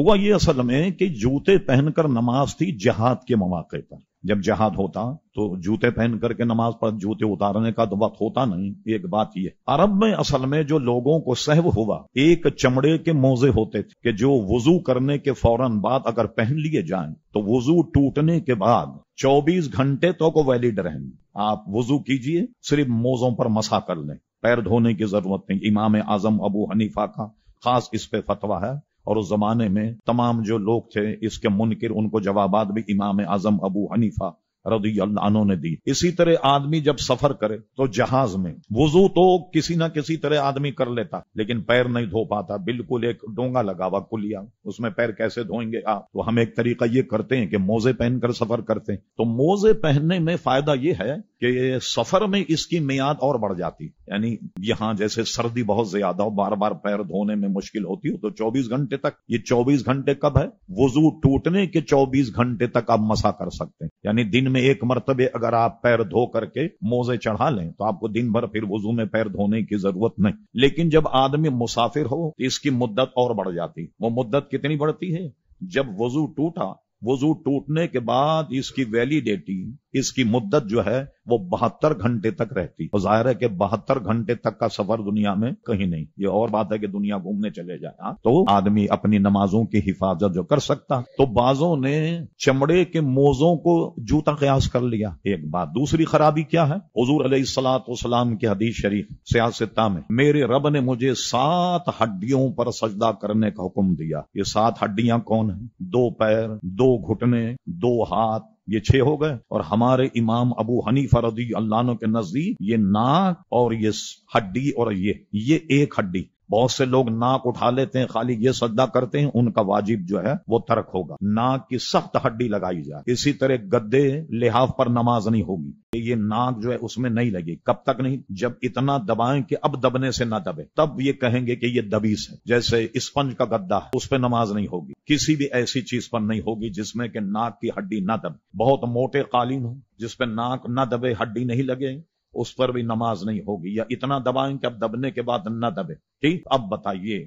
ہوا یہ اصل میں کہ جوتے پہن کر نماز تھی جہاد کے مواقع پر. جب جہاد ہوتا تو جوتے پہن کر کے نماز پر جوتے اتارنے کا تو وقت ہوتا نہیں. ایک بات یہ عرب میں اصل میں جو لوگوں کو سہو ہوا، ایک چمڑے کے موزے ہوتے تھے کہ جو وضو کرنے کے فوراً بعد اگر پہن لیے جائیں تو وضو ٹوٹنے کے بعد 24 گھنٹے تو کو ویلڈ رہیں گے. آپ وضو کیجئے، صرف موزوں پر مسح کر لیں، پیر دھونے کی ضرورت نہیں. امام اعظم ابو حنیفہ کا خاص اس پہ فتویٰ ہے، اور اس زمانے میں تمام جو لوگ تھے اس کے منکر، ان کو جوابات بھی امام اعظم ابو حنیفہ رضی اللہ عنہ نے دی. اسی طرح آدمی جب سفر کرے تو جہاز میں وضو تو کسی نہ کسی طرح آدمی کر لیتا، لیکن پیر نہیں دھو پاتا. بالکل ایک ڈونگا لگا ہوا کلیا، اس میں پیر کیسے دھوئیں گے آپ؟ تو ہم ایک طریقہ یہ کرتے ہیں کہ موزے پہن کر سفر کرتے ہیں. تو موزے پہننے میں فائدہ یہ ہے کہ سفر میں اس کی میعاد اور بڑھ جاتی. یعنی یہاں جیسے سردی بہت زیادہ ہو، بار بار پیر دھونے میں مشکل ہوتی ہو، تو 24 گھنٹے تک، یہ 24 گھنٹے کب ہے؟ وضو ٹوٹنے کے 24 گھنٹے تک آپ مسح کر سکتے ہیں. یعنی دن میں ایک مرتبہ اگر آپ پیر دھو کر کے موزے چڑھا لیں تو آپ کو دن بھر پھر وضو میں پیر دھونے کی ضرورت نہیں. لیکن جب آدمی مسافر ہو تو اس کی مدت اور بڑھ جاتی. وہ مدت کتنی بڑھتی ہے؟ جب وضو ٹوٹا، وضو ٹوٹنے کے بعد اس کی ویلیڈیٹی، اس کی مدت جو ہے وہ 72 گھنٹے تک رہتی. تو ظاہر ہے کہ 72 گھنٹے تک کا سفر دنیا میں کہیں نہیں. یہ اور بات ہے کہ دنیا گھومنے چلے جائے تو آدمی اپنی نمازوں کی حفاظت جو کر سکتا. تو بعضوں نے چمڑے کے موزوں کو جوتا قیاس کر لیا. ایک بات. دوسری خرابی کیا ہے؟ حضور علیہ الصلوۃ والسلام کی حدیث شریف سیاستہ میں میرے رب نے مجھے 7 ہڈیوں پر سجدہ کرنے کا حکم دیا. یہ 7 ہڈیاں کون ہیں؟ 2 پیر، 2 گھٹنے، 2 ہاتھ، یہ 6 ہو گئے. اور ہمارے امام ابو حنیفہ رضی اللہ عنہ کے نزدیک یہ ناک اور یہ ہڈی اور یہ ایک ہڈی. بہت سے لوگ ناک اٹھا لیتے ہیں، خالی یہ سجدہ کرتے ہیں، ان کا واجب جو ہے وہ ترک ہوگا. ناک کی سخت ہڈی لگائی جائے. اسی طرح گدے لحاف پر نماز نہیں ہوگی. یہ ناک جو ہے اس میں نہیں لگی. کب تک نہیں؟ جب اتنا دبائیں کہ اب دبنے سے نہ دبے، تب یہ کہیں گے کہ یہ دبیس ہے. جیسے اسپنج کا گدا، اس پہ نماز نہیں ہوگی. کسی بھی ایسی چیز پر نہیں ہوگی جس میں کہ ناک کی ہڈی نہ دبے. بہت موٹے قالین ہو جس پہ ناک نہ دبے، ہڈی نہیں لگے، اس پر بھی نماز نہیں ہوگی. یا اتنا دبائیں کہ اب دبنے کے بعد نہ دبے. ٹھیک. اب بتائیے،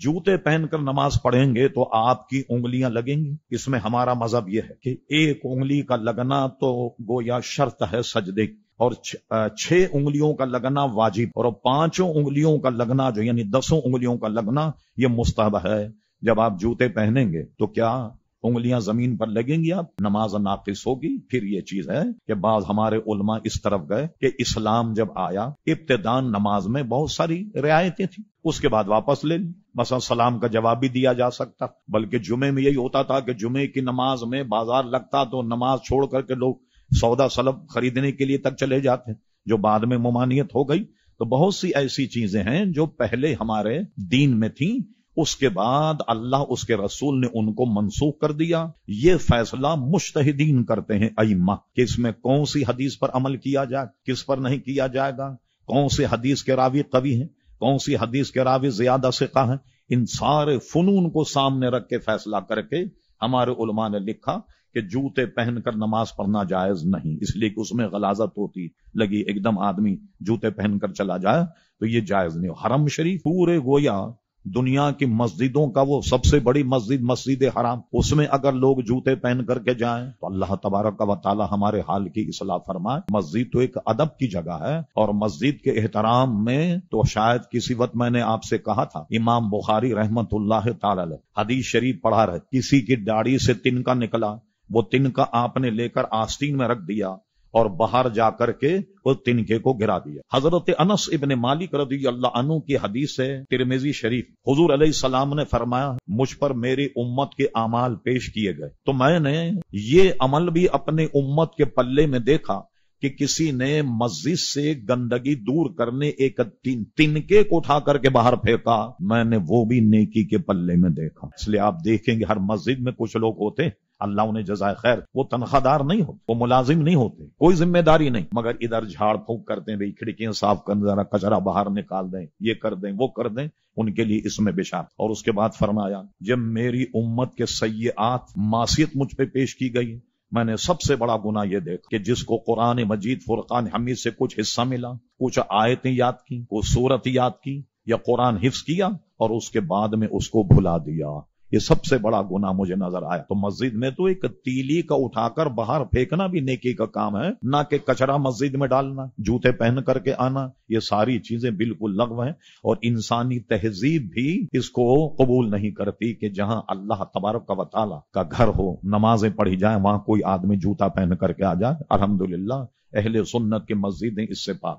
جوتے پہن کر نماز پڑھیں گے تو آپ کی انگلیاں لگیں گی. اس میں ہمارا مذہب یہ ہے کہ ایک انگلی کا لگنا تو گویا شرط ہے سجدے کی، اور 6 انگلیوں کا لگنا واجب، اور 5 انگلیوں کا لگنا جو یعنی 10 انگلیوں کا لگنا یہ مستحب ہے. جب آپ جوتے پہنیں گے تو کیا انگلیاں زمین پر لگیں گی؟ آپ نماز ناقص ہوگی. پھر یہ چیز ہے کہ بعض ہمارے علماء اس طرف گئے کہ اسلام جب آیا ابتداً نماز میں بہت ساری رعایتیں تھیں، اس کے بعد واپس لے لی. مثلا سلام کا جواب بھی دیا جا سکتا، بلکہ جمعے میں یہی ہوتا تھا کہ جمعے کی نماز میں بازار لگتا تو نماز چھوڑ کر کے لوگ سودا سلب خریدنے کے لیے تک چلے جاتے، جو بعد میں ممانعت ہو گئی. تو بہت سی ایسی چیزیں ہیں جو پہلے ہمارے دین میں تھیں، اس کے بعد اللہ اس کے رسول نے ان کو منسوخ کر دیا. یہ فیصلہ مجتہدین کرتے ہیں ائمہ کہ اس میں کون سی حدیث پر عمل کیا جائے، کس پر نہیں کیا جائے گا، کون سی حدیث کے راوی قوی ہیں، کون سی حدیث کے راوی زیادہ ثقہ ہیں. ان سارے فنون کو سامنے رکھ کے فیصلہ کر کے ہمارے علماء نے لکھا کہ جوتے پہن کر نماز پڑھنا جائز نہیں، اس لیے کہ اس میں غلاظت ہوتی لگی. ایک دم آدمی جوتے پہن کر چلا جائے تو یہ جائز نہیں. حرم شریف پورے گویا دنیا کی مسجدوں کا وہ سب سے بڑی مسجد، مسجد حرام، اس میں اگر لوگ جوتے پہن کر کے جائیں تو اللہ تبارک و تعالی ہمارے حال کی اصلاح فرمائے. مسجد تو ایک ادب کی جگہ ہے، اور مسجد کے احترام میں تو شاید کسی وقت میں نے آپ سے کہا تھا، امام بخاری رحمت اللہ تعالی علیہ حدیث شریف پڑھا رہے، کسی کی داڑھی سے تنکا نکلا، وہ تنکا آپ نے لے کر آستین میں رکھ دیا اور باہر جا کر کے وہ تنکے کو گرا دیا. حضرت انس ابن مالک رضی اللہ عنہ کی حدیث ہے ترمذی شریف، حضور علیہ السلام نے فرمایا مجھ پر میری امت کے اعمال پیش کیے گئے تو میں نے یہ عمل بھی اپنے امت کے پلے میں دیکھا کہ کسی نے مسجد سے گندگی دور کرنے ایک تنکے کو اٹھا کر کے باہر پھینکا، میں نے وہ بھی نیکی کے پلے میں دیکھا. اس لیے آپ دیکھیں گے ہر مسجد میں کچھ لوگ ہوتے ہیں، اللہ انہیں جزائے خیر، وہ تنخواہ دار نہیں ہوتے، وہ ملازم نہیں ہوتے، کوئی ذمہ داری نہیں، مگر ادھر جھاڑ پھونک کرتے ہیں، بھئی کھڑکیاں صاف کر، ذرا کچرا باہر نکال دیں، یہ کر دیں وہ کر دیں، ان کے لیے اس میں بشارت. اور اس کے بعد فرمایا جب میری امت کے سیئات معصیت مجھ پہ پیش کی گئی، میں نے سب سے بڑا گناہ یہ دیکھا کہ جس کو قرآن مجید فرقان حمید سے کچھ حصہ ملا، کچھ آیتیں یاد کی، کچھ سورت یاد کی یا قرآن حفظ کیا، اور اس کے بعد میں اس کو بھلا دیا. یہ سب سے بڑا گناہ مجھے نظر آیا۔ تو مسجد میں تو ایک تیلی کا اٹھا کر باہر پھینکنا بھی نیکی کا کام ہے، نہ کہ کچرا مسجد میں ڈالنا، جوتے پہن کر کے آنا، یہ ساری چیزیں بالکل لغو ہیں، اور انسانی تہذیب بھی اس کو قبول نہیں کرتی کہ جہاں اللہ تبارک و تعالی کا گھر ہو، نمازیں پڑھی جائیں، وہاں کوئی آدمی جوتا پہن کر کے آ جائے۔ الحمدللہ اہل سنت کی مسجدیں اس سے پاک۔